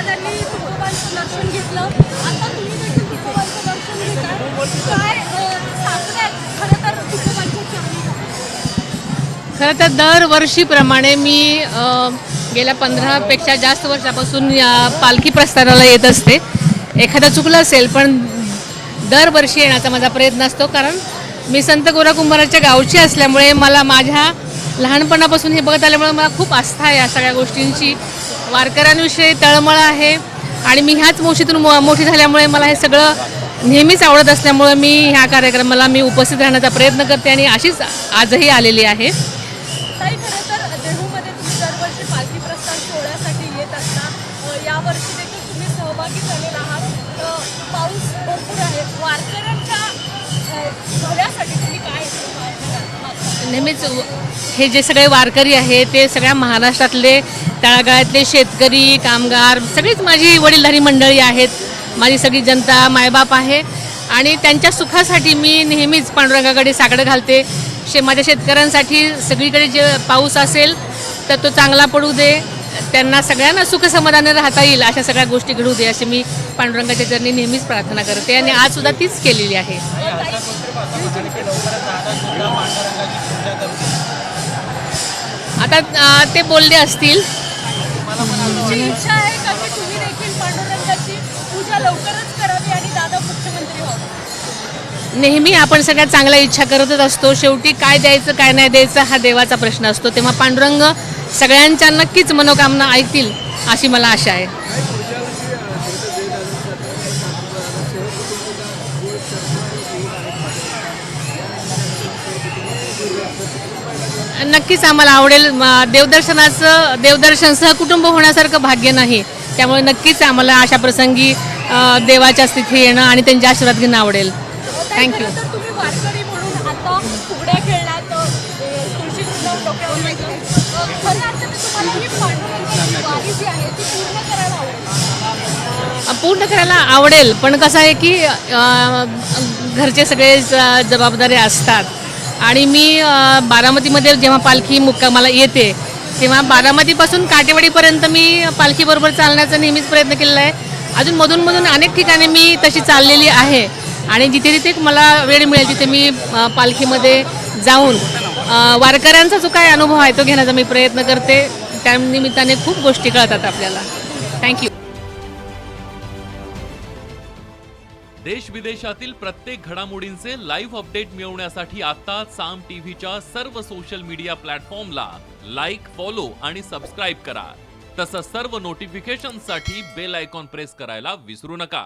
त्यांनी तुकोबांचं दर्शन घेतलं. आता तुम्ही देखील तुकोबांचं दर्शन घेताय. काय सासऱ्यात खरं तर तुकोबांच्या चरणी? खरं तर दरवर्षीप्रमाणे मी गेल्या 15पेक्षा जास्त वर्षापासून या पालखी प्रस्थानाला येत असते. एखादा चुकलं असेल पण दरवर्षी येण्याचा माझा प्रयत्न असतो, कारण मी संत गोरा कुंभाराच्या गावची असल्यामुळे मला माझ्या लहानपणापासून हे बघत आल्यामुळे मला खूप आस्था आहे या सगळ्या गोष्टींची. वारकऱ्यांविषयी तळमळ आहे आणि मी ह्याच मोशीतून मोठी झाल्यामुळे मला हे सगळं नेहमीच आवडत असल्यामुळे मी ह्या कार्यक्रमाला उपस्थित राहण्याचा प्रयत्न करते आणि अशीच आजही आलेली आहे. ताई, खरं तर देहूमध्ये तुम्ही दरवर्षी पालखी प्रस्थान सोहळ्यासाठी येत असता. यावर्षी देखील तुम्ही सहभागी झालेला आहात. पाऊस भरपूर आहे. वारकऱ्यांच्या भल्यासाठी तुम्ही काय मागता? नेहमीच हे जे सगळे वारकरी आहेत ते सगळ्या महाराष्ट्रातले तळागाळातले शेतकरी, कामगार, सगळीच माझी वडीलधारी मंडळी आहेत. माझी सगळी जनता मायबाप आहे आणि त्यांच्या सुखासाठी मी नेहमीच पांडुरंगाकडे साकडं घालते. माझ्या शेतकऱ्यांसाठी सगळीकडे जे पाऊस असेल तर तो चांगला पडू दे, त्यांना सगळ्यांना सुख समाधाने राहता येईल अशा सगळ्या गोष्टी घडू दे अशी मी पांडुरंगाच्या चरणी नेहमीच प्रार्थना करते आणि आज सुद्धा तीच केलेली आहे. आता ते बोलले असतील. तुमची इच्छा आहे का की तुम्ही देखील पांडुरंगाची पूजा लवकरच करावी आणि दादा मुख्यमंत्री व्हावे? नेहमी आपण सगळ्यात चांगल्या इच्छा करतच असतो. शेवटी काय द्यायचं काय नाही द्यायचं हा देवाचा प्रश्न असतो. तेव्हा पांडुरंग सगळ्यांच्या नक्कीच मनोकामना ऐकतील अशी मला आशा आहे. नक्कीच आम्हाला आवडेल. देवदर्शन सहकुटुंब होण्यासारखं भाग्य नाही, त्यामुळे नक्कीच आम्हाला अशा प्रसंगी देवाच्या स्थिती येणं आणि त्यांच्या आशीर्वाद घेणं आवडेल. थँक्यू. तुम्ही वारकरी म्हणून आता फुगड्या खेळण्यात तुळशी वृंदावन डोक्यावर घेतलं. खरं अर्थाने तुम्हाला ही पांडुरंगाची वारी जी आहे ती पूर्ण करायला आवडेल? पूर्ण करायला आवडेल, पण कसं आहे की घरचे सगळे जबाबदारी असतात आणि मी बारामतीमध्ये जेव्हा पालखी मुक्कामाला येते तेव्हा बारामतीपासून काटेवाडीपर्यंत मी पालखीबरोबर चालण्याचा नेहमीच प्रयत्न केलेला आहे. अजून मधून अनेक ठिकाणी मी तशी चाललेली आहे आणि जिथे जिथे मला वेळ मिळेल तिथे मी पालखीमध्ये जाऊन वारकऱ्यांचा जो काय अनुभव आहे तो घेण्याचा मी प्रयत्न करते. त्यानिमित्ताने खूप गोष्टी कळतात आपल्याला. थँक्यू. देश विदेशातील प्रत्येक घडामोडींचे लाईव्ह अपडेट मिळवण्यासाठी आता साम टीव्हीच्या सर्व सोशल मीडिया प्लॅटफॉर्मला लाईक, फॉलो आणि सबस्क्राईब करा. तसंच सर्व नोटिफिकेशनसाठी बेल आयकॉन प्रेस करायला विसरू नका.